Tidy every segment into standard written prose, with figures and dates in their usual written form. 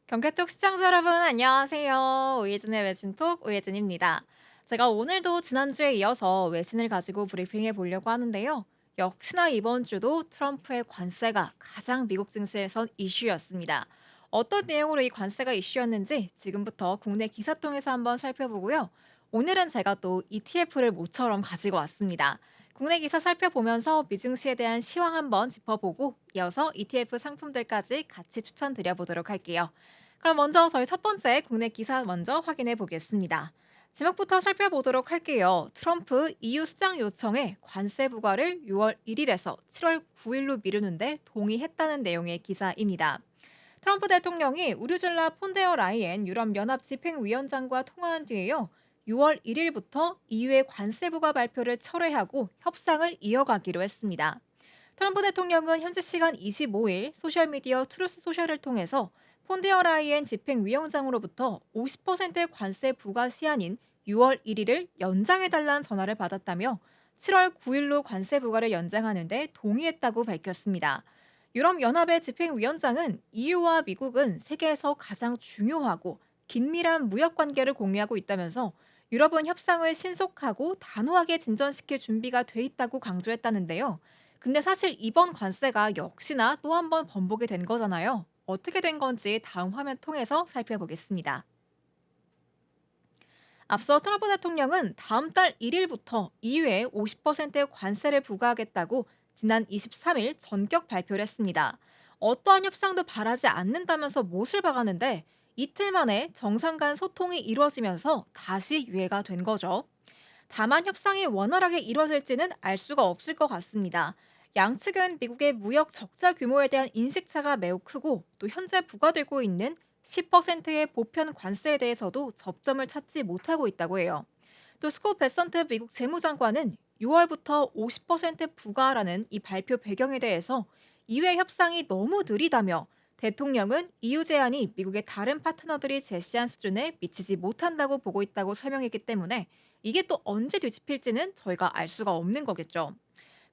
경캐톡 시청자 여러분 안녕하세요. 오예진의 외신톡 오예진입니다. 제가 오늘도 지난주에 이어서 외신을 가지고 브리핑해 보려고 하는데요. 역시나 이번 주도 트럼프의 관세가 가장 미국 증시에선 이슈였습니다. 어떤 내용으로 이 관세가 이슈였는지 지금부터 국내 기사 통해서 한번 살펴보고요. 오늘은 제가 또 ETF를 모처럼 가지고 왔습니다. 국내 기사 살펴보면서 미증시에 대한 시황 한번 짚어보고 이어서 ETF 상품들까지 같이 추천드려 보도록 할게요. 그럼 먼저 저희 첫 번째 국내 기사 먼저 확인해 보겠습니다. 제목부터 살펴보도록 할게요. 트럼프 EU 수장 요청에 관세 부과를 6월 1일에서 7월 9일로 미루는데 동의했다는 내용의 기사입니다. 트럼프 대통령이 우르줄라 폰데어 라이엔 유럽연합 집행위원장과 통화한 뒤에요. 6월 1일부터 EU의 관세 부과 발표를 철회하고 협상을 이어가기로 했습니다. 트럼프 대통령은 현지 시간 25일 소셜미디어 트루스 소셜을 통해서 폰데어 라이엔 집행위원장으로부터 50%의 관세 부과 시한인 6월 1일을 연장해달라는 전화를 받았다며 7월 9일로 관세 부과를 연장하는 데 동의했다고 밝혔습니다. 유럽연합의 집행위원장은 EU와 미국은 세계에서 가장 중요하고 긴밀한 무역 관계를 공유하고 있다면서 유럽은 협상을 신속하고 단호하게 진전시킬 준비가 돼 있다고 강조했다는데요. 근데 사실 이번 관세가 역시나 또 한 번 번복이 된 거잖아요. 어떻게 된 건지 다음 화면 통해서 살펴보겠습니다. 앞서 트럼프 대통령은 다음 달 1일부터 EU에 50%의 관세를 부과하겠다고 지난 23일 전격 발표를 했습니다. 어떠한 협상도 바라지 않는다면서 못을 박았는데 이틀 만에 정상 간 소통이 이루어지면서 다시 유예가 된 거죠. 다만 협상이 원활하게 이루어질지는 알 수가 없을 것 같습니다. 양측은 미국의 무역 적자 규모에 대한 인식차가 매우 크고 또 현재 부과되고 있는 10%의 보편 관세에 대해서도 접점을 찾지 못하고 있다고 해요. 또 스콧 베선트 미국 재무장관은 6월부터 50% 부과라는 이 발표 배경에 대해서 이외 협상이 너무 느리다며 대통령은 EU 제안이 미국의 다른 파트너들이 제시한 수준에 미치지 못한다고 보고 있다고 설명했기 때문에 이게 또 언제 뒤집힐지는 저희가 알 수가 없는 거겠죠.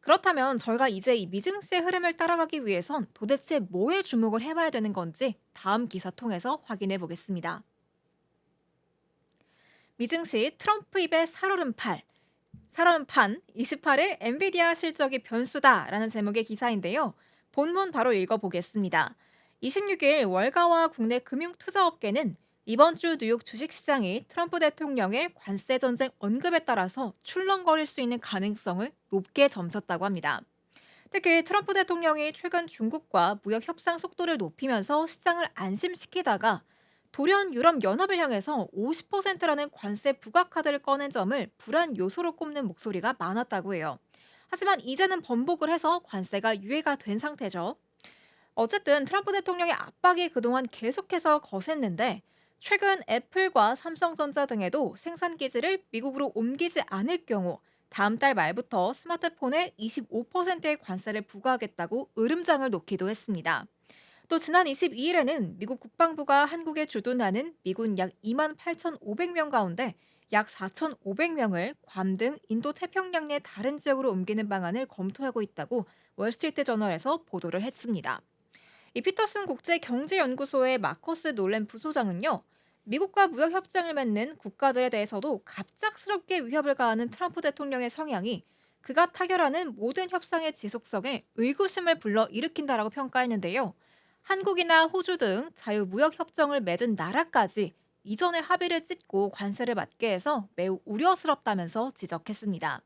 그렇다면 저희가 이제 이 미증시의 흐름을 따라가기 위해선 도대체 뭐에 주목을 해봐야 되는 건지 다음 기사 통해서 확인해 보겠습니다. 미증시 트럼프 입의 살얼음판 28일 엔비디아 실적이 변수다라는 제목의 기사인데요. 본문 바로 읽어보겠습니다. 26일 월가와 국내 금융투자업계는 이번 주 뉴욕 주식시장이 트럼프 대통령의 관세 전쟁 언급에 따라서 출렁거릴 수 있는 가능성을 높게 점쳤다고 합니다. 특히 트럼프 대통령이 최근 중국과 무역 협상 속도를 높이면서 시장을 안심시키다가 돌연 유럽연합을 향해서 50%라는 관세 부과 카드를 꺼낸 점을 불안 요소로 꼽는 목소리가 많았다고 해요. 하지만 이제는 번복을 해서 관세가 유예가 된 상태죠. 어쨌든 트럼프 대통령의 압박이 그동안 계속해서 거셌는데 최근 애플과 삼성전자 등에도 생산 기지를 미국으로 옮기지 않을 경우 다음 달 말부터 스마트폰에 25%의 관세를 부과하겠다고 으름장을 놓기도 했습니다. 또 지난 22일에는 미국 국방부가 한국에 주둔하는 미군 약 2만 8,500명 가운데 약 4,500명을 괌 등 인도 태평양 내 다른 지역으로 옮기는 방안을 검토하고 있다고 월스트리트 저널에서 보도를 했습니다. 이 피터슨 국제경제연구소의 마커스 놀렌 부소장은요, 미국과 무역 협정을 맺는 국가들에 대해서도 갑작스럽게 위협을 가하는 트럼프 대통령의 성향이 그가 타결하는 모든 협상의 지속성에 의구심을 불러 일으킨다라고 평가했는데요. 한국이나 호주 등 자유무역협정을 맺은 나라까지 이전의 합의를 찢고 관세를 받게 해서 매우 우려스럽다면서 지적했습니다.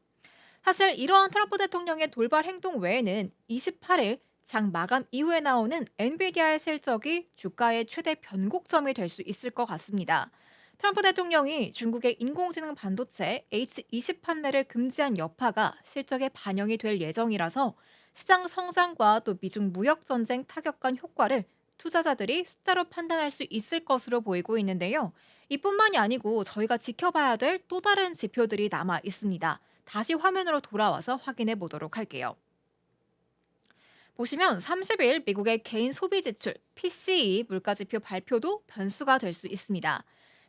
사실 이러한 트럼프 대통령의 돌발 행동 외에는 28일 장 마감 이후에 나오는 엔비디아의 실적이 주가의 최대 변곡점이 될 수 있을 것 같습니다. 트럼프 대통령이 중국의 인공지능 반도체 H20 판매를 금지한 여파가 실적에 반영이 될 예정이라서 시장 성장과 또 미중 무역 전쟁 타격간 효과를 투자자들이 숫자로 판단할 수 있을 것으로 보이고 있는데요. 이뿐만이 아니고 저희가 지켜봐야 될 또 다른 지표들이 남아 있습니다. 다시 화면으로 돌아와서 확인해 보도록 할게요. 보시면 30일 미국의 개인 소비 지출 PCE 물가지표 발표도 변수가 될 수 있습니다.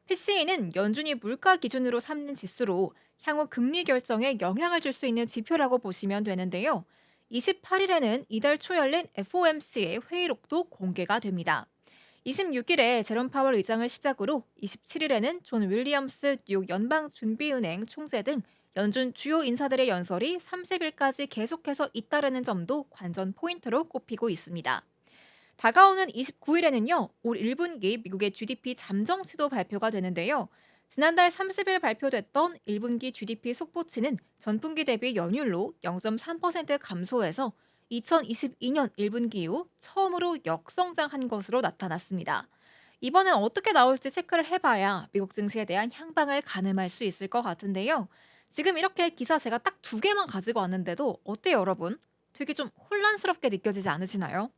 PCE는 연준이 물가 기준으로 삼는 지수로 향후 금리 결정에 영향을 줄 수 있는 지표라고 보시면 되는데요. 28일에는 이달 초 열린 FOMC의 회의록도 공개가 됩니다. 26일에 제롬 파월 의장을 시작으로 27일에는 존 윌리엄스 뉴욕 연방준비은행 총재 등 연준 주요 인사들의 연설이 30일까지 계속해서 잇따르는 점도 관전 포인트로 꼽히고 있습니다. 다가오는 29일에는요, 올 1분기 미국의 GDP 잠정치도 발표가 되는데요. 지난달 30일 발표됐던 1분기 GDP 속보치는 전분기 대비 연율로 0.3% 감소해서 2022년 1분기 이후 처음으로 역성장한 것으로 나타났습니다. 이번엔 어떻게 나올지 체크를 해봐야 미국 증시에 대한 향방을 가늠할 수 있을 것 같은데요. 지금 이렇게 기사 제가 딱 두 개만 가지고 왔는데도 어때요, 여러분? 되게 좀 혼란스럽게 느껴지지 않으시나요?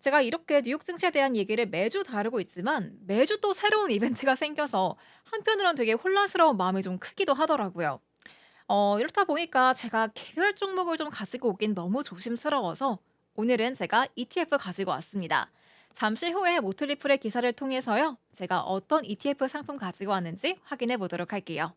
제가 이렇게 뉴욕 증시에 대한 얘기를 매주 다루고 있지만 매주 또 새로운 이벤트가 생겨서 한편으론 되게 혼란스러운 마음이 좀 크기도 하더라고요. 이렇다 보니까 제가 개별 종목을 좀 가지고 오긴 너무 조심스러워서 오늘은 제가 ETF 가지고 왔습니다. 잠시 후에 모틀리플의 기사를 통해서요. 제가 어떤 ETF 상품 가지고 왔는지 확인해 보도록 할게요.